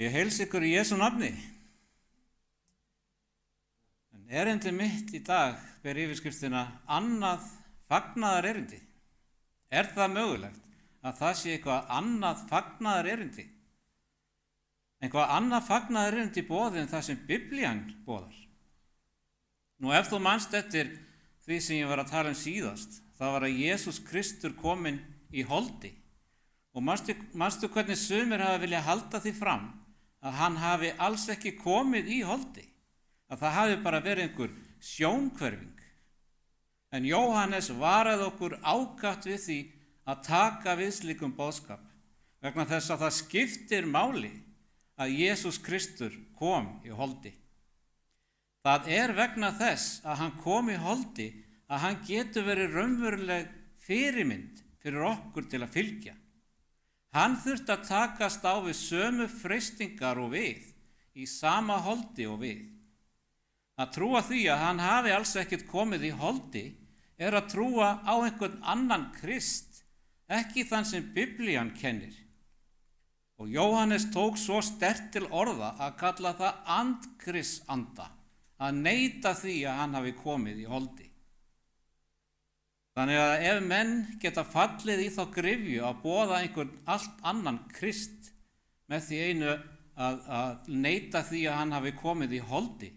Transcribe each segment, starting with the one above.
Ég heilsa ykkur í Jesú nafni. En erindi mitt í dag ber yfirskriftina annað fagnaðar erindi. Er það mögulegt að það sé eitthvað annað fagnaðar erindi? Eitthvað annað fagnaðar erindi boðið en það sem Biblían boðar? Nú ef þú manst eftir því sem ég var að tala síðast, það var að Jesús Kristur kominn í holdi. Og manstu hvernig sumir hafa viljað halda því fram að hann hafi alls ekki komið í holdi, að það hafi bara verið einhver sjónhverfing. En Jóhannes varaði okkur ákaft við því að taka við slíkum boðskap, vegna þess að það skiptir máli að Jesús Kristur kom í holdi. Það er vegna þess að hann kom í holdi að hann getur verið raunveruleg fyrirmynd fyrir okkur til að fylgja. Hann þurfti að takast á við sömu freistingar og við, í sama holdi og við. Að trúa því að hann hafi alls ekkert komið í holdi er að trúa á einhvern annan Krist, ekki þann sem Biblían kennir. Og Jóhannes tók svo sterkt til orða að kalla það andkrisanda, að neita því að hann hafi komið í holdi. Þannig að ef menn geta fallið í þá gryfju að boða einhvern allt annan Krist með því einu að neita því að hann hafi komið í holdi,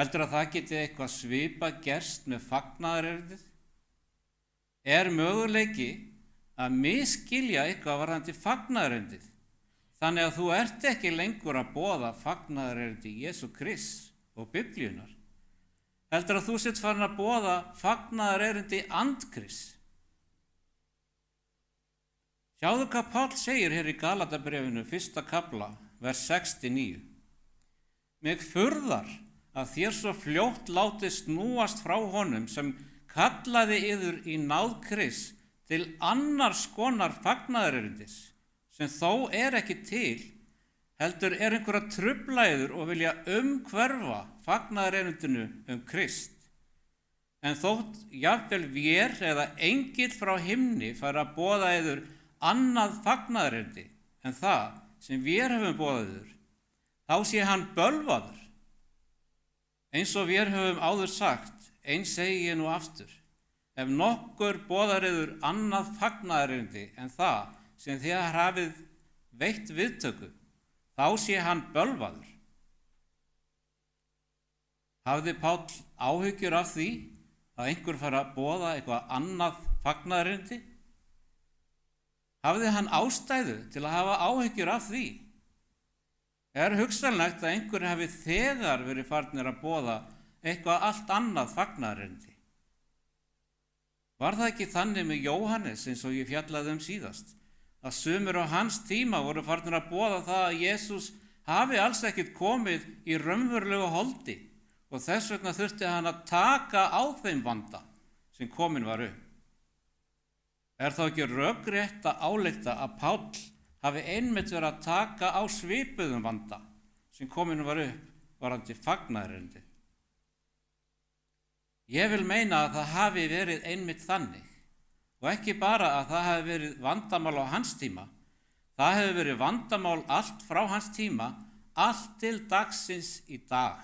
heldur að það geti eitthvað svipað gerst með fagnaðarerindið? Er möguleiki að misskilja eitthvað varðandi fagnaðarerindið, þannig að þú ert ekki lengur að boða fagnaðarerindi Jesú Krists og Biblíunar, heldur að þú sett farin að boða fagnaðarerindi andkrists? Sjáðu hvað Páll segir hér í Galatabréfinu 1. kafla, vers 69. Mig furðar að þér svo fljótt látið snúast frá honum sem kallaði yður í náð Krists til annars konar fagnaðarerindis, sem þó er ekki til, heldur er einhverja truflæður og vilja umhverfa fagnaðarerindinu Krist. En þótt jafnvel vér eða engill frá himni fær að boða yður annað fagnaðarerindi en það sem vér höfum boðað yður, þá sé hann bölvaður. Eins og vér höfum áður sagt, eins segi ég nú aftur, ef nokkur boðar yður annað fagnaðarerindi en það sem þér hafið veitt viðtöku, þá sé hann bölvaður. Hafði Páll áhyggjur af því að einhver fari að boða eitthvað annað fagnaðarerindi? Hafði hann ástæðu til að hafa áhyggjur af því? Er hugsanlegt að einhver hafi þegar verið farnir að boða eitthvað allt annað fagnaðarerindi? Var það ekki þannig með Jóhannes eins og ég fjallaði síðast, að sumir á hans tíma voru farnir að boða það að Jesús hafi alls ekkert komið í raunverulegu holdi og þess vegna þurfti hann að taka á þeim vanda sem komin var upp? Er þá ekki rökrétt að álykta að Páll hafi einmitt verið að taka á svipuðum vanda sem komin var upp varðandi fagnaðarerindi? Ég vil meina að það hafi verið einmitt þannig, og ekki bara að það hafi verið vandamál á hans tíma, það hefur verið vandamál allt frá hans tíma, allt til dagsins í dag.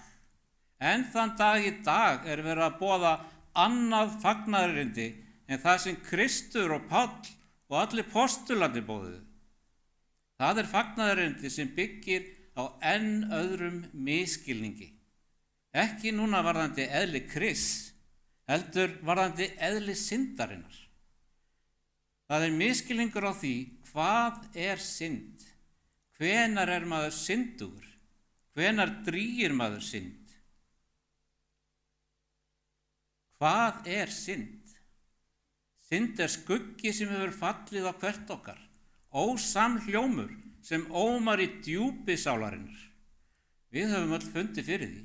En þann dag í dag er verið að boða annað fagnaðarerindi en það sem Kristur og Páll og allir postularnir boðuðu. Það er fagnaðarerindi sem byggir á enn öðrum misskilningi. Ekki núna varðandi eðli Krists, heldur varðandi eðli syndarinnar. Það er misskilningur á því hvað er synd, hvenær er maður syndugur, hvenær drýgir maður synd. Hvað er synd? Synd er skuggi sem hefur fallið á hvert okkar, ósamhljómur sem ómar í djúpi sálarinnar. Við höfum öll fundið fyrir því.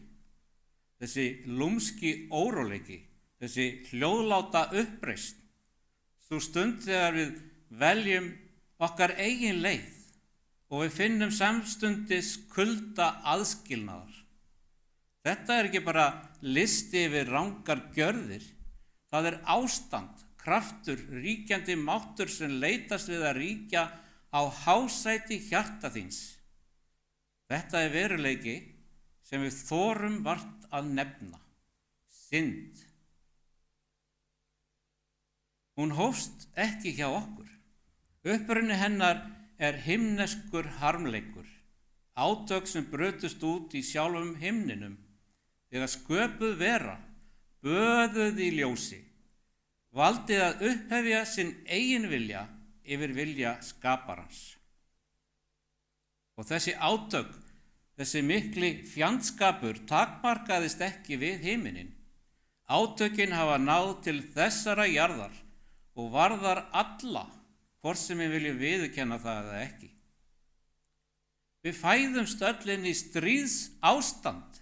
Þessi lúmski óróleiki, þessi hljóðláta uppreisn, sú stund þegar við veljum okkar eigin leið og við finnum samstundis kulda aðskilnaðar. Þetta er ekki bara listi yfir rangar gjörðir, það er ástand, kraftur, ríkjandi máttur sem leitast við að ríkja á hásæti hjarta þíns. Þetta er veruleiki sem við þorum vart að nefna, synd. Hún hófst ekki hjá okkur. Uppruni hennar er himneskur harmleikur, átök sem brutust út í sjálfum himninum, þegar sköpuð vera, böðuð í ljósi, valdið að upphefja sinn eigin vilja yfir vilja skaparans. Og þessi átök, þessi mikli fjandskapur takmarkaðist ekki við himinin. Átökin hafa náð til þessara jarðar og varðar alla, hvort sem við viljum viðurkenna það eða ekki. Við fæðumst öll inn í stríðs ástand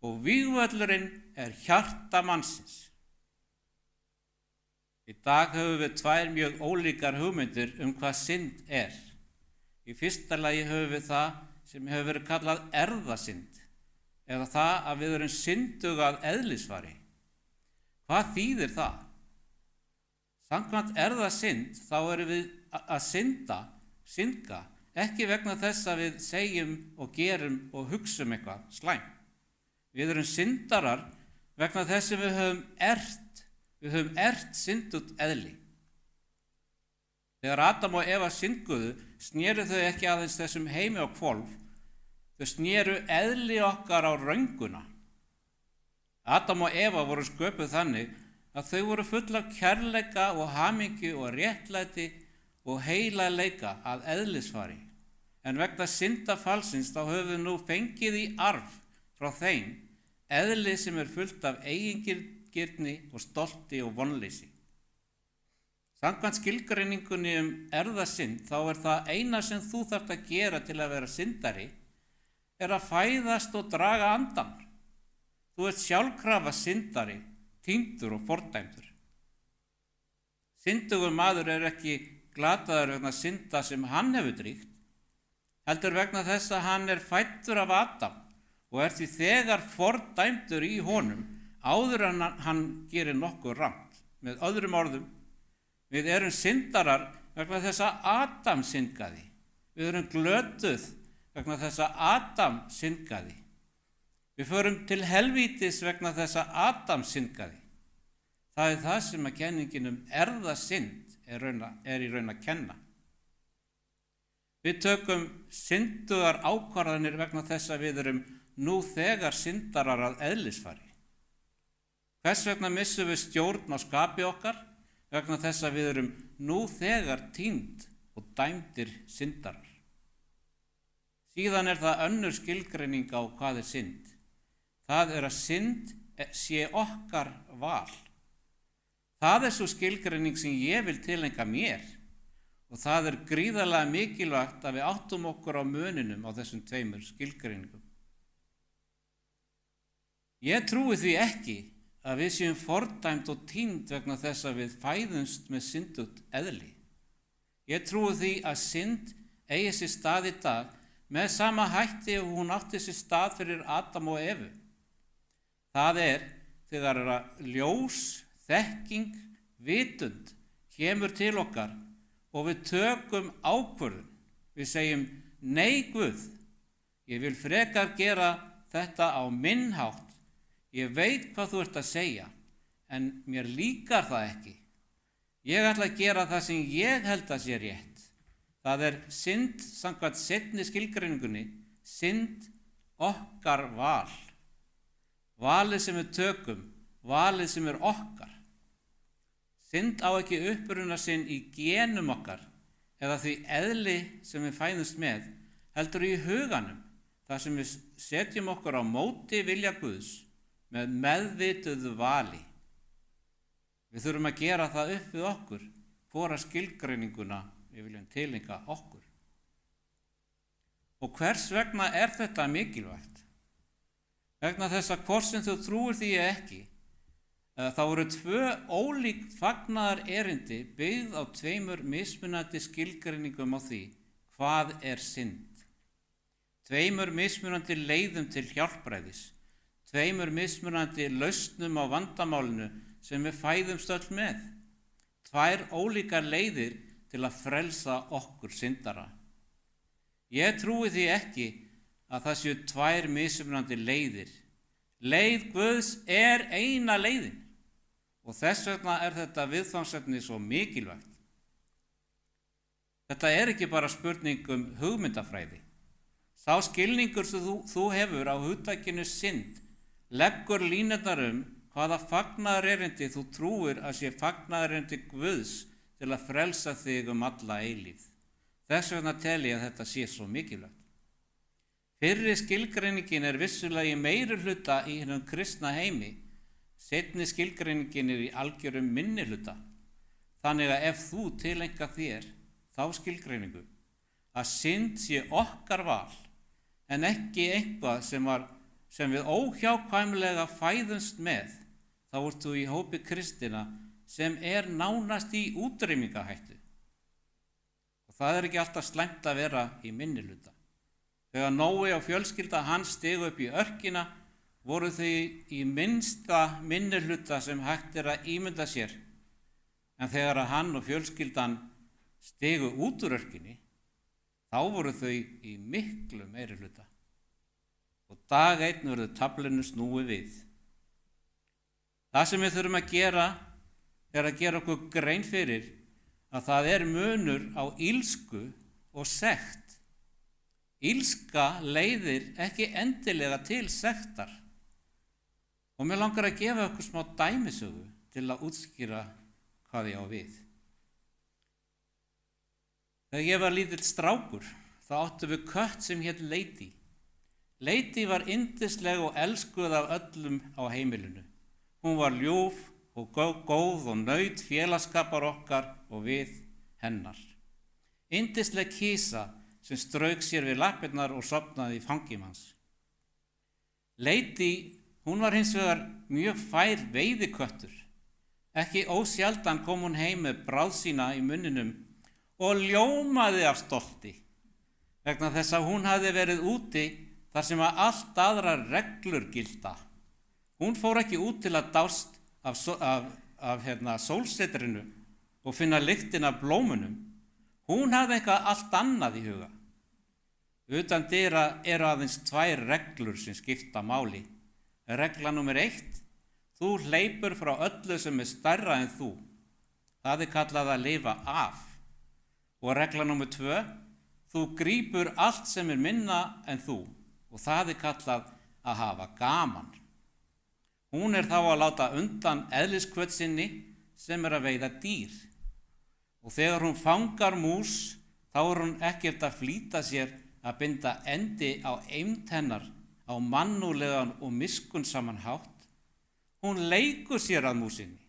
og vígvöllurinn er hjarta mannsins. Í dag höfum við tvær mjög ólíkar hugmyndir hvað synd er. Í fyrsta lagi höfum við það sem hefur verið kallað erfðasynd, eða það að við erum syndug að eðlisfari. Hvað þýðir það? Samkvæmt erfðasynd þá erum við að synda, ekki vegna þess að við segjum og gerum og hugsum eitthvað slæmt. Við erum syndarar vegna þess að við höfum erft syndut eðli. Þegar Adam og Eva synguðu, snéru þau ekki aðeins þessum heimi á hvolf, þau snéru eðli okkar á rönguna. Adam og Eva voru sköpuð þannig að þau voru full af kærleika og hamingju og réttlæti og heilagleika að eðlisfari. En vegna syndafalsins þá höfum við nú fengið í arf frá þeim eðli sem er fullt af eigingirni og stolti og vonleysi. Samkvæmt skilgreiningunni erfðasynd þá er það eina sem þú þarft að gera til að vera syndari er að fæðast og draga andan. Þú ert sjálfkrafa syndari, týndur og fordæmdur. Syndugur maður er ekki glataður vegna synda sem hann hefur dríkt, heldur vegna þess að hann er fæddur af Adam og er því þegar fordæmdur í honum áður en hann gerir nokkuð rangt. Með öðrum orðum, við erum syndarar vegna þess að Adam syndgaði. Við erum glötuð vegna þess að Adam syndgaði. Við förum til helvítis vegna þess að Adam syndgaði. Það er það sem að kenningin erfðasynd er í raun að kenna. Við tökum syndugar ákvarðanir vegna þess að við erum nú þegar syndarar að eðlisfari. Hvers vegna missum við stjórn á skapi okkar? Vegna þess að við erum nú þegar týnd og dæmdir syndarar. Síðan er það önnur skilgreining á hvað er synd. Það er að synd sé okkar val. Það er svo skilgreining sem ég vil tileinka mér og það er gríðarlega mikilvægt að við áttum okkur á muninum á þessum tveimur skilgreiningum. Ég trúi því ekki að við séum fordæmd og týnd vegna þess að við fæðumst með syndut eðli. Ég trúi því að synd eigi sér stað í dag með sama hætti og hún átti sér stað fyrir Adam og Evu. Það er þegar ljós, þekking, vitund kemur til okkar og við tökum ákvörðun. Við segjum, nei Guð, ég vil frekar gera þetta á minn hátt. Ég veit hvað þú ert að segja, en mér líkar það ekki. Ég ætla að gera það sem ég held að sé rétt. Það er synd samkvæmt seinni skilgreiningunni, synd okkar val. Valið sem við tökum, valið sem er okkar. Synd á ekki uppruna sinn í genum okkar eða því eðli sem við fæðumst með, heldur í huganum, þar sem við setjum okkur á móti vilja Guðs, með meðvituðu vali. Við þurfum að gera það upp við okkur, hvora skilgreininguna við viljum tileinka okkur. Og hvers vegna er þetta mikilvægt? Vegna þess að hvort sem þú trúir því ekki, þá eru tvö ólík fagnaðar erindi byggð á tveimur mismunandi skilgreiningum á því hvað er synd. Tveimur mismunandi leiðum til hjálpræðis. Tveimur mismunandi lausnum á vandamálinu sem við fæðumst öll með. Tvær ólíkar leiðir til að frelsa okkur syndara. Ég trúi því ekki að það séu tvær mismunandi leiðir. Leið Guðs er eina leiðin og þess vegna er þetta viðfangsefni svo mikilvægt. Þetta er ekki bara spurning hugmyndafræði. Sá skilningur sem þú hefur á hugtakinu synd leggur línurnar hvaða fagnaðarerindi þú trúir að sé fagnaðarerindi Guðs til að frelsa þig alla eilífð. Þess vegna tel ég að þetta sé svo mikilvægt. Fyrri skilgreiningin er vissulega í meiri hluta í hinum kristna heimi, seinni skilgreiningin er í algjörum minni hluta. Þannig að ef þú tilenga þér þá skilgreiningu að synd sé okkar val en ekki eitthvað sem við óhjákvæmilega fæðumst með, þá ert þú í hópi kristina sem er nánast í útrýmingahættu. Og það er ekki alltaf slæmt að vera í minni hluta. Þegar Nói og fjölskylda hans stigu upp í örkina, voru þau í minnsta minni hluta sem hægt er að ímynda sér. En þegar hann og fjölskyldan stigu út úr örkinni, þá voru þau í miklu meiri hluta. Og dag einn verður taflinu snúið við. Það sem við þurfum að gera er að gera okkur grein fyrir að það er munur á illsku og sekt. Illska leiðir ekki endilega til sektar. Og mér langar að gefa okkur smá dæmisögu til að útskýra hvað ég á við. Þegar ég var lítill strákur, þá áttum við kött sem hét Lady. Lady var yndisleg og elskuð af öllum á heimilinu. Hún var ljúf og góð og naut félagsskapar okkar og við hennar. Yndisleg kísa sem strauk sér við lappirnar og sofnaði í fangim hans. Lady, hún var hins vegar mjög fær veiðiköttur. Ekki ósjaldan kom hún heim með bráð sína í munninum og ljómaði af stolti vegna þess að hún hafði verið úti þar sem að allt aðrar reglur gilda. Hún fór ekki út til að dást af sólsetrinu og finna lyktina af blómunum. Hún hafði eitthvað allt annað í huga. Utan dyra eru aðeins tvær reglur sem skipta máli. Regla númer 1, þú hleypur frá öllu sem er stærra en þú. Það er kallað að lifa af. Og regla númer 2, þú grípur allt sem er minna en þú. Og það er kallað að hafa gaman. Hún er þá að láta undan eðliskvöt sinni sem er að veiða dýr. Og þegar hún fangar mús, þá er hún ekkert að flýta sér að binda endi á eymd hennar á mannúðlegan og miskunnsaman hátt. Hún leikur sér að músinni,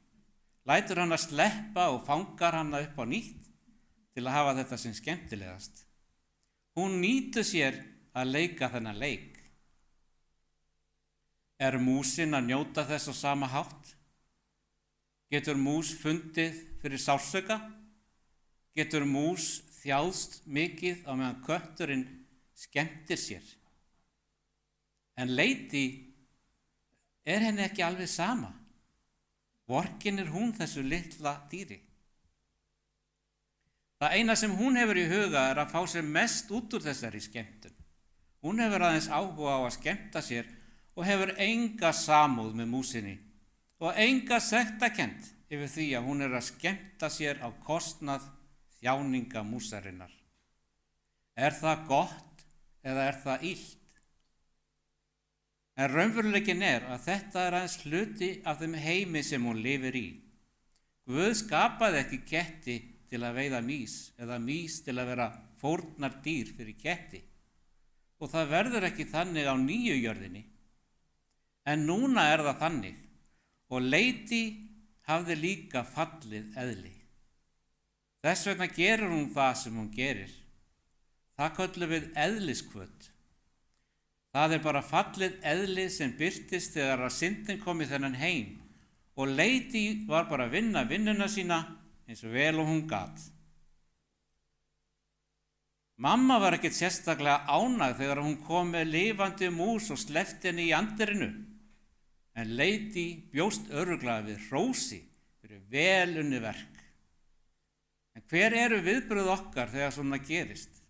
lætur hana sleppa og fangar hana upp á nýtt til að hafa þetta sem skemmtilegast. Hún nýtur sér að leika þennan leik. Er músin að njóta þess á sama hátt? Getur mús fundið fyrir sársauka? Getur mús þjáðst mikið á meðan kötturinn skemmtir sér? En Lady, er henni ekki alveg sama? Vorkennir hún þessu litla dýri? Það eina sem hún hefur í huga er að fá sér mest út úr þessari skemmtun. Hún hefur aðeins áhuga á að skemmta sér og hefur enga samúð með músinni og enga sektarkennd yfir því að hún er að skemmta sér á kostnað þjáninga músarinnar. Er það gott eða er það illt? En raunveruleikin er að þetta er aðeins hluti af þeim heimi sem hún lifir í. Guð skapaði ekki ketti til að veiða mýs eða mýs til að vera fórnardýr fyrir ketti. Og það verður ekki þannig á nýju jörðinni. En núna er það þannig og Lady hafði líka fallið eðli. Þess vegna gerir hún það sem hún gerir. Það köllum við eðliskvöt. Það er bara fallið eðli sem birtist þegar að syndin kom í þennan heim og Lady var bara að vinna vinnuna sína eins og vel og hún gat. Mamma var ekkert sérstaklega ánægð þegar hún kom með lifandi mús og sleppti henni í andirinu. En Lady bjóst örugglega við hrósi fyrir vel unnið verk. En hver eru viðbrögð okkar þegar svona gerist?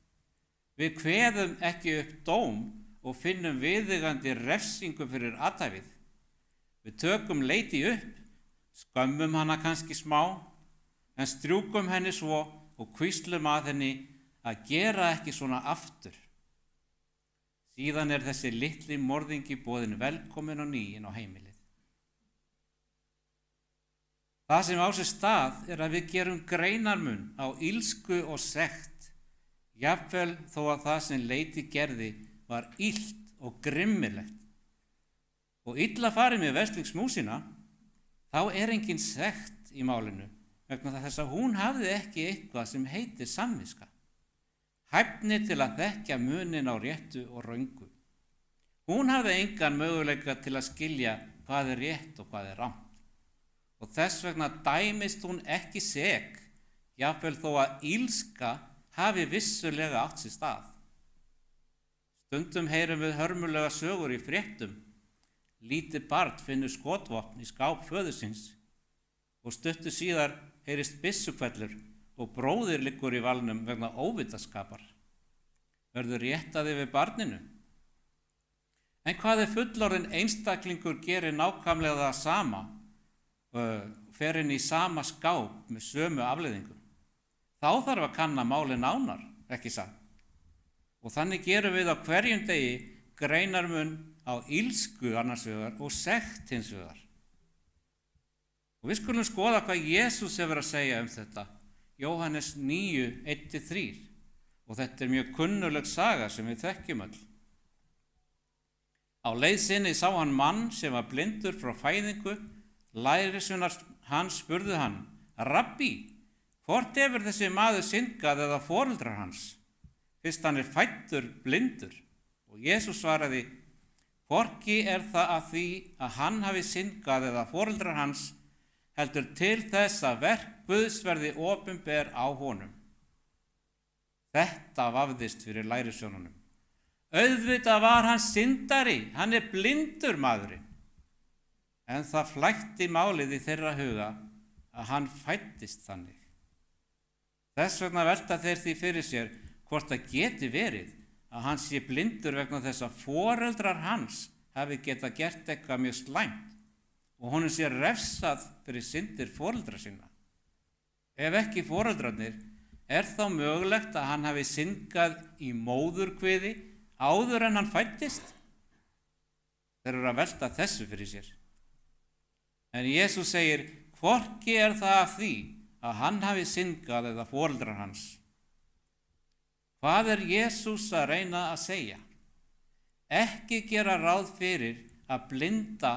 Við kveðum ekki upp dóm og finnum viðeigandi refsingu fyrir athæfið. Við tökum leiti upp, skömmum hana kannski smá, en strjúkum henni svo og hvíslum að henni að gera ekki svona aftur. Síðan þessi litli morðingi boðinn velkominn á ný inn á heimilið. Það sem á sér stað að við gerum greinarmun á ilsku og sekt, jafnvel þó að það sem leiti gerði var illt og grimmilegt. Og illa farið með verslingsmúsina, þá engin sekt í málinu, vegna þess að hún hafði ekki eitthvað sem heitir samviska. Hæfni til að þekkja munin á réttu og röngu. Hún hafði engan möguleika til að skilja hvað rétt og hvað rangt. Og þess vegna dæmist hún ekki sek, jafnvel þó að ilska hafi vissulega átt sér stað. Stundum heyrum við hörmulega sögur í fréttum. Lítið barn finnur skotvopn í skáp föðursins og stuttu síðar heyrist byssukvellur og bróðir liggur í valnum vegna óvitaskapar. Verður réttað yfir barninu? En hvað fullorðinn einstaklingur gerir nákvæmlega það sama, fer inn í sama skáp með sömu afleiðingum? Þá þarf að kanna málin nánar, ekki satt? Og þannig gerum við á hverjum degi greinarmun á ilsku annars vegar og sekt hins vegar. Og við skulum skoða hvað Jesús hefur að segja um þetta. Jóhannes 9, 1-3. Og þetta mjög kunnuleg saga sem við þekkjum öll. Á leið sinni sá hann mann sem var blindur frá fæðingu. Lærisveinar hans spurðu hann: Rabbi, hvort hefur þessi maður syndgað eða foreldrar hans? Fyrst hann fæddur blindur. Og Jesús svaraði: Hvorki það að því að hann hafi syndgað eða foreldrar hans, heldur til þess að verk Guðs verði opinber á honum. Þetta vafðist fyrir lærisveinunum. Auðvitað var hann syndari, hann blindur maðurinn. En það flækti málið í þeirra huga að hann fæddist þannig. Þess vegna velta þeir því fyrir sér hvort það geti verið að hann sé blindur vegna þess að foreldrar hans hafi geta gert eitthvað mjög slæmt og honum sé refsað fyrir syndir foreldra sinna. Ef ekki foreldrarnir, þá mögulegt að hann hafi syndgað í móðurkviði áður en hann fæddist? Þeir eru að velta þessu fyrir sér. En Jesús segir: Hvorki það að því að hann hafi syndgað eða foreldrar hans. Hvað Jesús að reyna að segja? Ekki gera ráð fyrir að blinda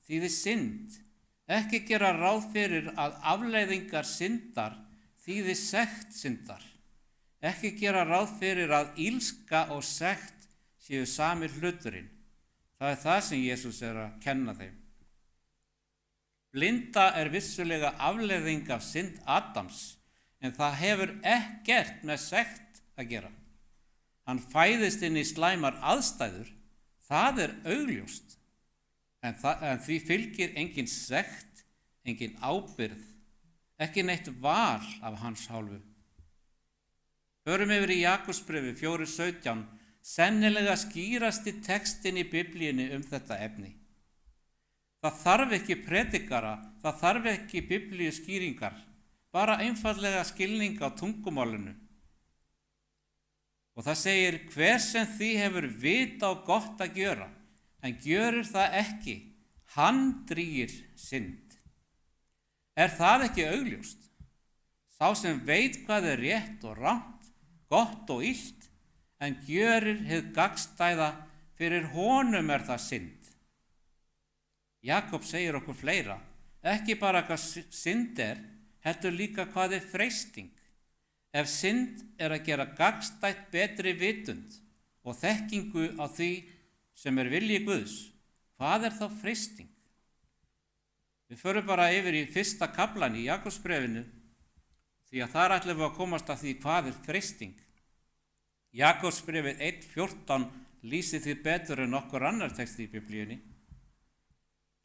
þýði synd. Ekki gera ráð fyrir að afleiðingar syndar þýði sekt syndar. Ekki gera ráð fyrir að ilska og sekt séu sami hluturinn. Það það sem Jesús að kenna þeim. Blinda vissulega afleiðing af synd Adams, en það hefur ekkert með sekt að gera. Hann fæðist inn í slæmar aðstæður, það augljóst. En því fylgir engin sekt, engin ábyrgð, ekki neitt val af hans hálfu. Förum yfir í Jakobsbréfi 4:17, sennilega skýrasti textin í Biblíunni þetta efni. Það þarf ekki predikara, það þarf ekki biblíu skýringar, bara einfaldlega skilning á tungumálinu. Og það segir: Hver sem því hefur vit á gott að gjöra, en gjörir það ekki, hann drýgir synd. Það ekki augljóst? Sá sem veit hvað rétt og rangt, gott og illt, en gjörir hið gagnstæða, fyrir honum það synd. Jakob segir okkur fleira, ekki bara hvað synd heldur líka hvað freisting. Ef synd að gera gagnstætt betri vitund og þekkingu á því sem vilji Guðs, hvað þá freisting? Við förum bara yfir í fyrsta kaflan í Jakobsbréfinu, því að þar ætlum við að komast að því hvað freisting. Jakobsbréfið 1:14 lýsir því betur en nokkur annar texti í Biblíunni.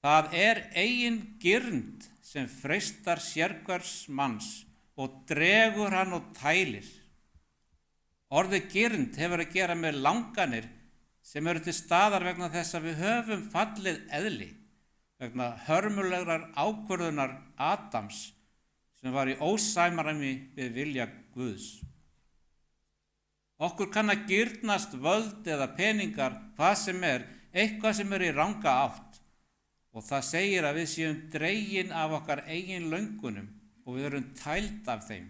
Það eigin girnd sem freistar sérhvers manns og dregur hann og tælir. Orðið girnd hefur að gera með langanir sem eru til staðar vegna þess að við höfum fallið eðli, vegna hörmulegrar ákvörðunar Adams sem var í ósamræmi við vilja Guðs. Okkur kann að girnast völd eða peningar, hvað sem er, eitthvað sem er í ranga átt, og það segir að við séum dregin af okkar eigin löngunum og við erum tæld af þeim.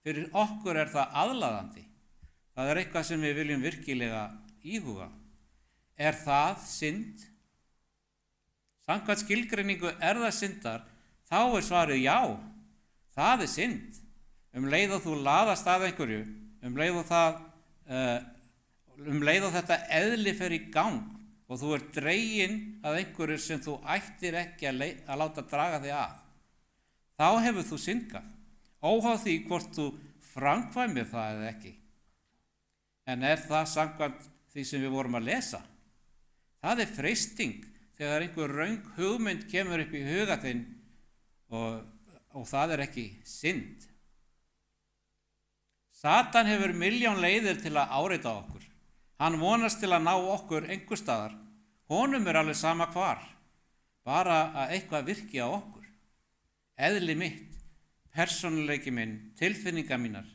Fyrir okkur er það aðlaðandi. Það er eitthvað sem við viljum virkilega íhuga. Er það synd? Samkvæmt skilgreiningu er það syndar, þá er svarið já, það er synd. Leið og þú laðast að einhverju, leið og þetta eðli fer í gang og þú ert dregin að einhverju sem þú ættir ekki að láta draga þig að. Þá hefur þú syndgað, óháð því hvort þú framkvæmir það eða ekki. En er það samkvæmt því sem við vorum að lesa? Það er freisting þegar einhver röng hugmynd kemur upp í huga þinn og það er ekki synd. Satan hefur milljón leiðir til að áreita okkur. Hann vonast til að ná okkur einhvers staðar. Honum er alveg sama hvar, bara að eitthvað virki á okkur. Eðli mitt, persónuleiki minn, tilfinningar mínar,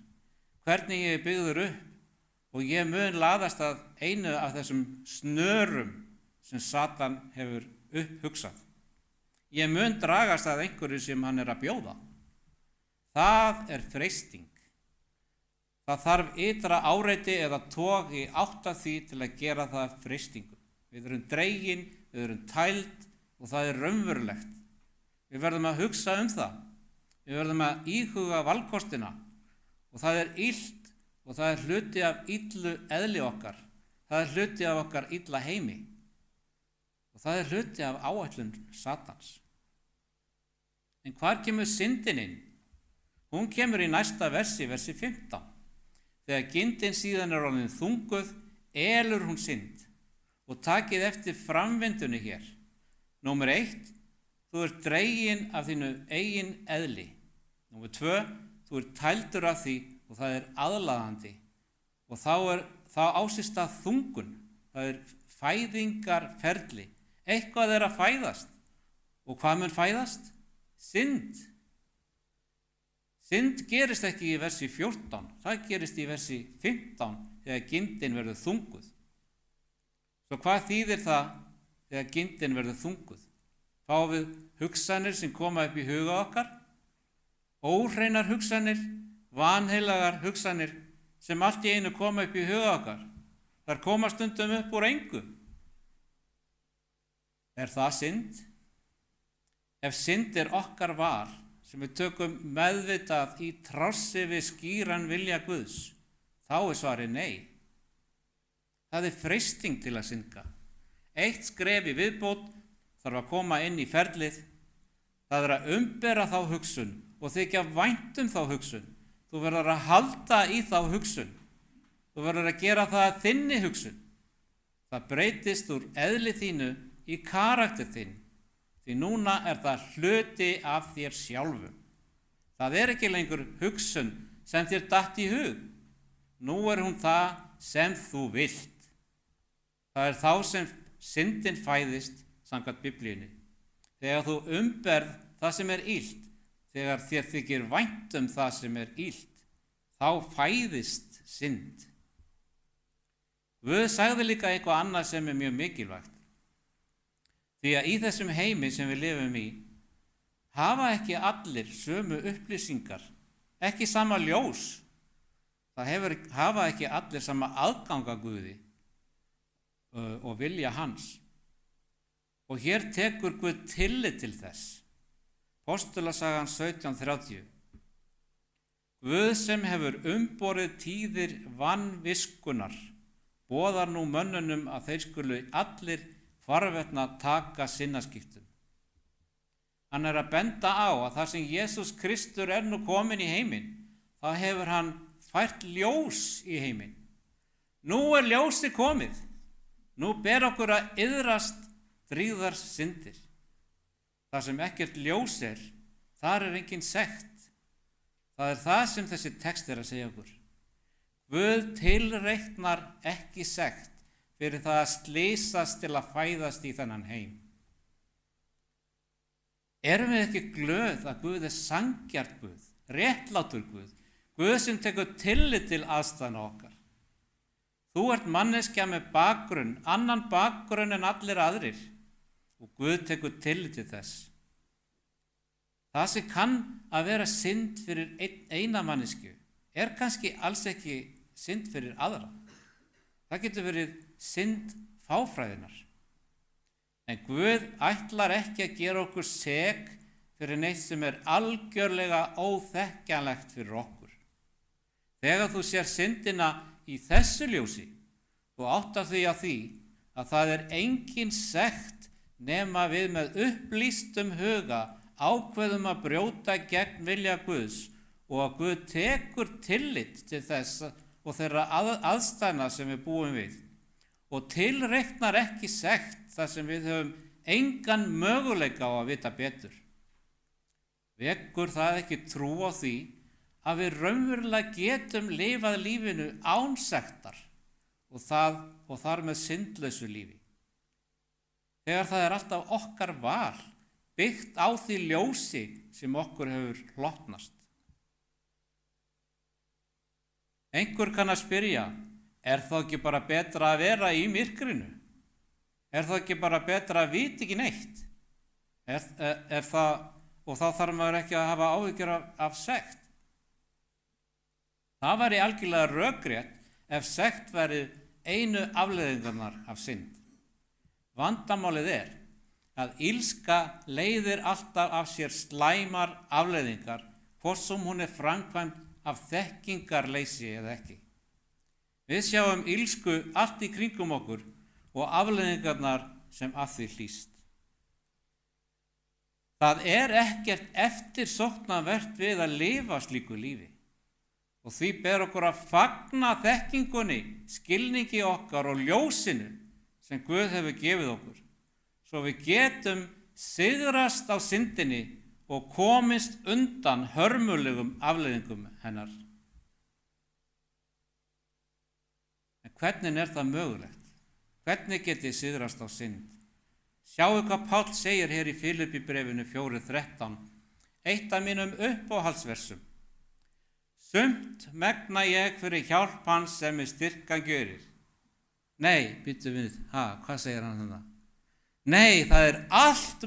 hvernig ég er byggður upp og ég mun laðast að einu af þessum snörum sem Satan hefur upphugsað. Ég mun dragast að einhverju sem hann er að bjóða. Það er freisting. Það þarf ytra áreiti eða tog í átt að því til að gera það freistingu. Við erum dregin, við erum tæld og það er raunverulegt. Við verðum að hugsa það. Við verðum að íhuga valkostina og það er illt og það er hluti af illu eðli okkar. Það er hluti af okkar illa heimi og það er hluti af áætlun Satans. En hvar kemur syndin inn? Hún kemur í næsta versi 15. Þegar gindin síðan er orðin þunguð, elur hún synd og takið eftir framvindunni hér. Númer 1, þú ert dregin af þínu eigin eðli. Númer 2, þú ert tældur af því og það er aðlaðandi. Og þá ásist að þungun, það er fæðingarferli. Eitthvað er að fæðast. Og hvað mun fæðast? Synd. Synd gerist ekki í versi 14, það gerist í versi 15 þegar gindin verður þunguð. Svo hvað þýðir það þegar gindin verður þunguð? Fáum við hugsanir sem koma upp í huga okkar, óhreinar hugsanir, vanheilagar hugsanir sem allt í einu koma upp í huga okkar. Þar koma stundum upp úr engu. Er það synd? Ef synd er okkar val, sem við tökum meðvitað í trássi við skýran vilja Guðs, þá er svarið nei. Það er freisting til að synda. Eitt skref í viðbót þarf að koma inn í ferlið. Það er að umbera þá hugsun og þykja vænt þá hugsun. Þú verður að halda í þá hugsun. Þú verður að gera það að þinni hugsun. Það breytist úr eðli þínu í karakter þinn. Því núna er það hluti af þér sjálfum. Það er ekki lengur hugsun sem þér datt í hug. Nú er hún það sem þú vilt. Það er þá sem syndin fæðist samkvæmt Biblíunni. Þegar þú umberð það sem er illt, þegar þér þykir vænt það sem er illt, þá fæðist synd. Guð sagði líka eitthvað annað sem er mjög mikilvægt. Því að í þessum heimi sem við lifum í, hafa ekki allir sömu upplýsingar, ekki sama ljós. Það hafa ekki allir sama aðgang að Guði og vilja hans. Og hér tekur Guð tillit til þess. Postulasagan 17:30. Guð sem hefur umborið tíðir vanviskunar, boðar nú mönnunum að þeir skulu allir hvarvetna taka sinnaskiptum. Hann er að benda á að þar sem Jesús Kristur er nú komin í heiminn, þá hefur hann fært ljós í heiminn. Nú er ljósi komið. Nú ber okkur að iðrast dríðar syndir. Þar sem ekkert ljós er, þar er engin sekt. Það er það sem þessi text er að segja okkur. Guð tilreiknar ekki sekt fyrir það að slysast til að fæðast í þennan heim. Erum við ekki glöð að Guð er sanngjarn Guð, réttlátur Guð, Guð sem tekur tillit til aðstæðna okkar? Þú ert manneskja með bakgrunn, annan bakgrunn en allir aðrir, og Guð tekur tillit til þess. Það sem kann að vera synd fyrir eina manneskju er kannski alls ekki synd fyrir aðra. Það getur verið synd fáfræðinar. En Guð ætlar ekki að gera okkur sek fyrir neitt sem er algjörlega óþekkjanlegt fyrir okkur. Þegar þú sér syndina í þessu ljósi, þú áttar því á því að það er engin sekt nema við með upplýstum huga ákveðum að brjóta gegn vilja Guðs og að Guð tekur tillit til þess og þeirra aðstæðna sem við búum við og tilreiknar ekki sekt þar sem við höfum engan möguleika á að vita betur. Vekur það ekki trú á því að við raunverulega getum lifað lífinu án sektar og þar með syndlausu lífi. Þegar það er alltaf okkar val, byggt á því ljósi sem okkur hefur hlotnast. Einhver kann að spyrja, er þá ekki bara betra að vera í myrkrinu? Er það ekki bara betra að vita ekki neitt? Og þá þarf maður ekki að hafa áhyggjur af sekt. Það væri algjörlega rökrétt ef sekt væri einu afleiðingarnar af synd. Vandamálið er að illska leiðir alltaf af sér slæmar afleiðingar, hvort sem hún er framkvæmd af þekkingarleysi eða ekki. Við sjáum illsku allt í kringum okkur og afleiðingarnar sem af því hlýst. Það er ekkert eftirsóknarvert við að lifa slíku lífi og því ber okkur að fagna þekkingunni, skilningi okkar og ljósinu sem Guð hefur gefið okkur, svo við getum sigrast á syndinni og komist undan hörmulegum afleiðingum hennar. En hvernig er það mögulegt? Hvernig getið sigrast á synd? Sjáu hvað Páll segir hér í Filippíbréfinu 4:13, eitt af mínum uppáhaldsversum. Sumt megna ég fyrir hjálp hans sem er styrkan gjörir. Nei, býttu við, hvað segir hann þetta? Nei, það er allt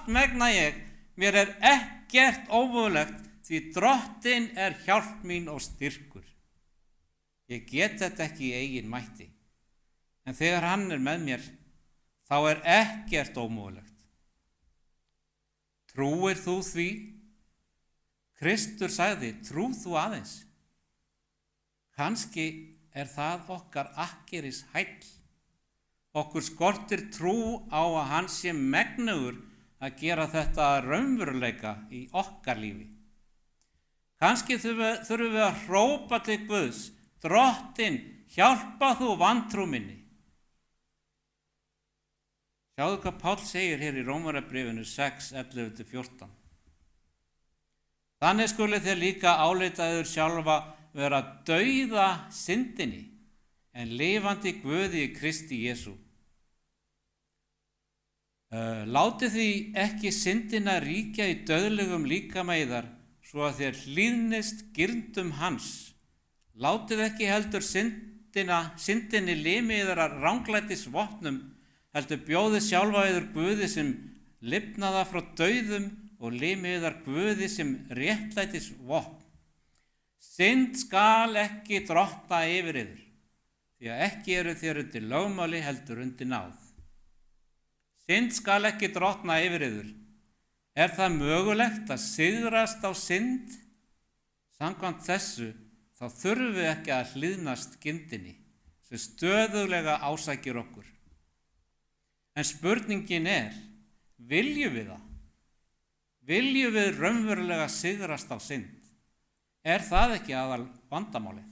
megna ég, mér er ekkert ómögulegt því Drottinn er hjálp mín og styrkur. Ég get þetta ekki í eigin mætti, en þegar hann er með mér, þá er ekkert ómögulegt. Trúir þú því? Kristur sagði, trú þú aðeins. Kannski er það okkar akkeris hæll. Okkur skortir trú á að hann sé megnugur að gera þetta raunveruleika í okkar lífi. Kannski þurfum við að hrópa til Guðs, Drottinn, hjálpa þú vantrú minni. Sjáðu hvað Páll segir hér í Rómarbréfinu 6:11-14. Þannig skuli þér líka álíta yður sjálfa vera dauða syndinni en lifandi Guði í Kristi Jesú. Látið því ekki syndina ríkja í dauðlegum líkama yðar svo að þér hlýðnist girndum hans. Látið ekki heldur syndinni limi yðar að ranglætis vopnum, heldur bjóðið sjálfa yður Guði sem lifnaða frá dauðum og limi yðar Guði sem réttlætis vopn. Synd skal ekki drottna yfir yður, því að ekki eru þér undir lögmáli heldur undir náð. Synd skal ekki drottna yfir yður. Er það mögulegt að sigrast á synd? Samkvæmt þessu þá þurfum við ekki að hlýðnast gindinni sem stöðuglega ásækir okkur. En spurningin er, viljum við það? Viljum við raunverulega sigrast á synd? Er það ekki aðal vandamálið?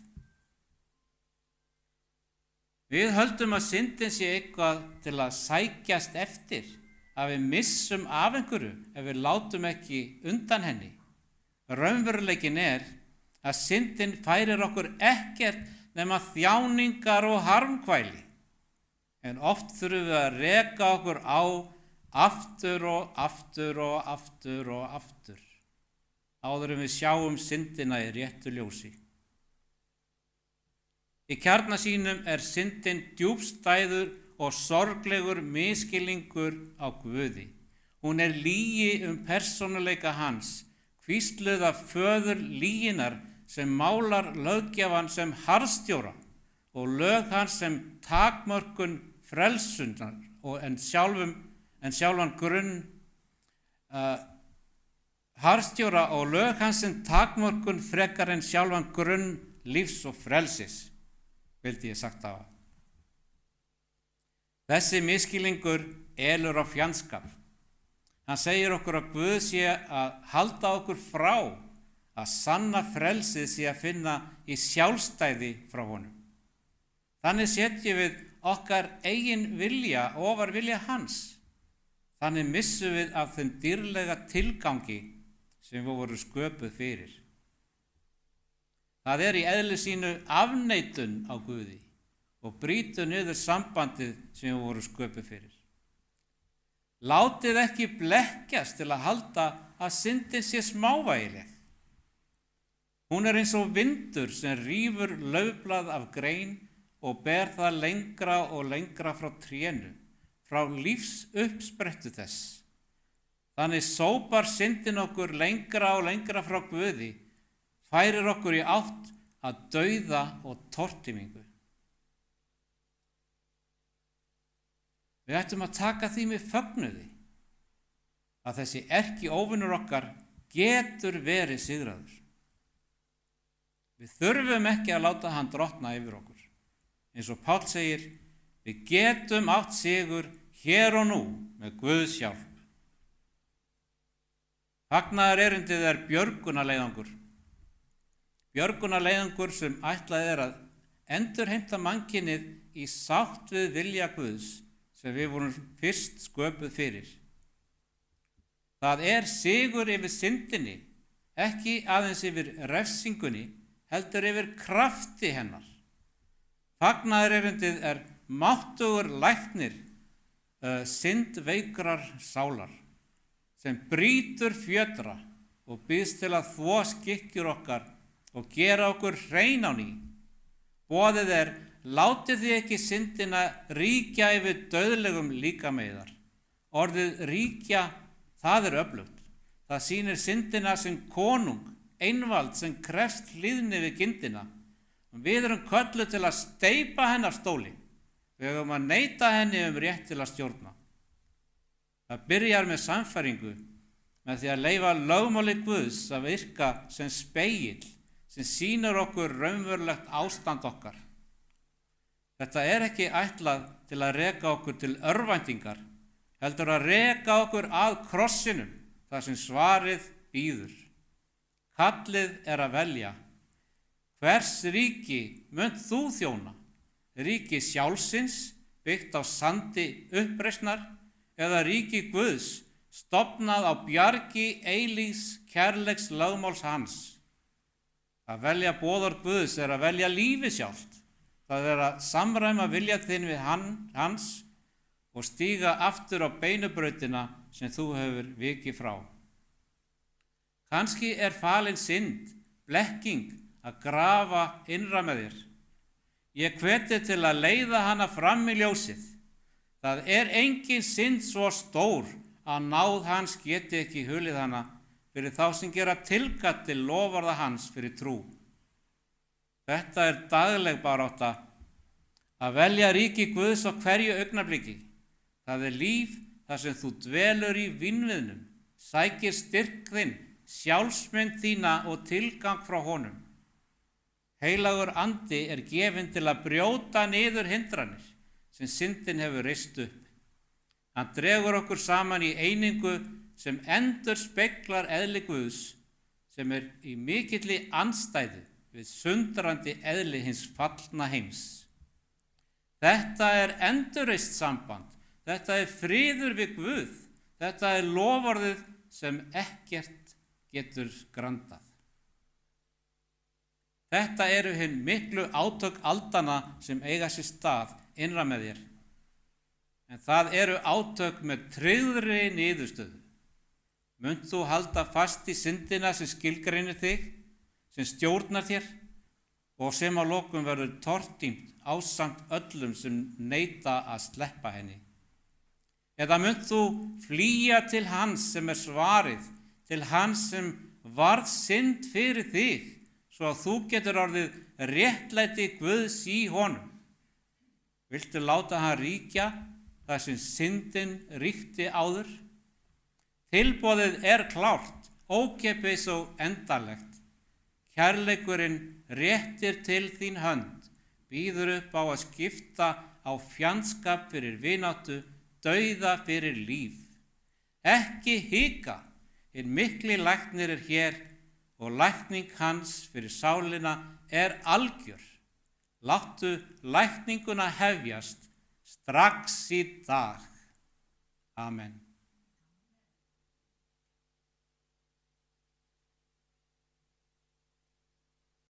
Við höldum að syndin sé eitthvað til að sækjast eftir, að við missum af einhverju ef við látum ekki undan henni. Raunveruleikin er að syndin færir okkur ekkert nema þjáningar og harmkvæli. En oft þurfum við að reka okkur á aftur og aftur og aftur og aftur, áður en við sjáum syndina í réttu ljósi. Í kjarna sínum er syndin djúpstæður og sorglegur misskilningur á Guði. Hún er lygi persónuleika hans, hvísluð af föður lyginnar sem málar löggjafann sem harðstjóra og lög hans sem takmörkun frelsunar en sjálfan grunn harðstjóra og lög hans sem takmörkun frekar en sjálfan grunn lífs og frelsis, vildi ég sagt hafa. Þessi misskilningur elur á fjandskap. Hann segir okkur að Guð sé að halda okkur frá að sanna frelsið sé að finna í sjálfstæði frá honum. Þannig setjum við okkar eigin vilja ofar vilja hans. Þannig missum við af þeim dýrlega tilgangi sem við vorum sköpuð fyrir. Það er í eðli sínu afneitun á Guði og brýtur niður sambandið sem við vorum sköpuð fyrir. Látið ekki blekkjast til að halda að syndin sé smávægileg. Hún er eins og vindur sem rífur laufblað af grein og ber það lengra og lengra frá trénu, frá lífs uppsprettu þess. Þannig sópar syndin okkur lengra og lengra frá Guði, færir okkur í átt að dauða og tortímingu. Við ættum að taka því með fögnuði að þessi erkióvinur okkar getur verið sigraður. Við þurfum ekki að láta hann drottna yfir okkur. Eins og Páll segir, við getum átt sigur hér og nú með Guðs hjálp. Fagnaðarerindið er björgunarleiðangur. Björgunarleiðangur sem ætlað er að endurheimta mannkynið í sátt við vilja Guðs sem við vorum fyrst sköpuð fyrir. Það er sigur yfir syndinni, ekki aðeins yfir refsingunni, heldur yfir krafti hennar. Fagnaðarerindið er máttugur læknir syndveikrar sálar, sem brýtur fjötra og býðst til að þvo skikkjur okkar og gera okkur hrein á ný. Boðið er, látið þið ekki syndina ríkja yfir dauðlegum líkameiðar. Orðið ríkja, það er öflugt. Það sýnir syndina sem konung, einvald sem krefst hlýðni við gindina. Við erum kölluð til að steypa hennar stóli. Við höfum að neita henni rétt til að stjórna. Það byrjar með sannfæringu, með því að leyfa lögmáli Guðs að virka sem spegill, sem sýnir okkur raunverulegt ástand okkar. Þetta er ekki ætlað til að reka okkur til örvæntingar, heldur að reka okkur að krossinum, þar sem svarið bíður. Kallið er að velja. Hvers ríki munt þú þjóna? Ríki sjálfsins, byggt á sandi uppreisnar, eða ríki Guðs, stofnað á bjargi eilífs kærleiks lögmáls hans? Að velja boðorð Guðs er að velja lífið sjálft. Það er að samræma vilja þinn við hans og stíga aftur á beinubrautina sem þú hefur vikið frá. Kannski er falin synd, blekking að grafa innra með þér. Ég hveti til að leiða hana fram í ljósið. Það er engin synd svo stór að náð hans geti ekki hulið hana fyrir þá sem gera tilkall til loforða hans fyrir trú. Þetta er dagleg barátta, að velja ríki Guðs á hverju augnabliki. Það er líf þar sem þú dvelur í vínviðnum, sækir styrk þinn, sjálfsmynd þína og tilgang frá honum. Heilagur andi er gefinn til að brjóta niður hindranir sem syndin hefur reist upp. Hann dregur okkur saman í einingu sem endur speglar eðli Guðs, sem er í mikilli andstæðu við sundrandi eðli hins fallna heims. Þetta er endurreist samband, þetta er friður við Guð, þetta er loforðið sem ekkert getur grandað. Þetta eru hinn miklu átök aldanna sem eiga sér stað innra með þér. En það eru átök með tryggðri niðurstöðu. Munt þú halda fast í syndina sem skilgreinir þig, sem stjórnar þér og sem á lokum verður tortímt ásamt öllum sem neita að sleppa henni? Eða munt þú flýja til hans sem er svarið, til hans sem varð synd fyrir þig, svo að þú getur orðið réttlæti Guðs í honum? Viltu láta hann ríkja þar sem syndin ríkti áður? Tilboðið er klárt, ókeypis og endanlegt. Kærleikurinn réttir til þín hönd, býður upp á að skipta á fjandskap fyrir vináttu, dauða fyrir líf. Ekki hika, hinn mikli læknir er hér og lækning hans fyrir sálina er algjör. Láttu lækninguna hefjast strax í dag. Amen.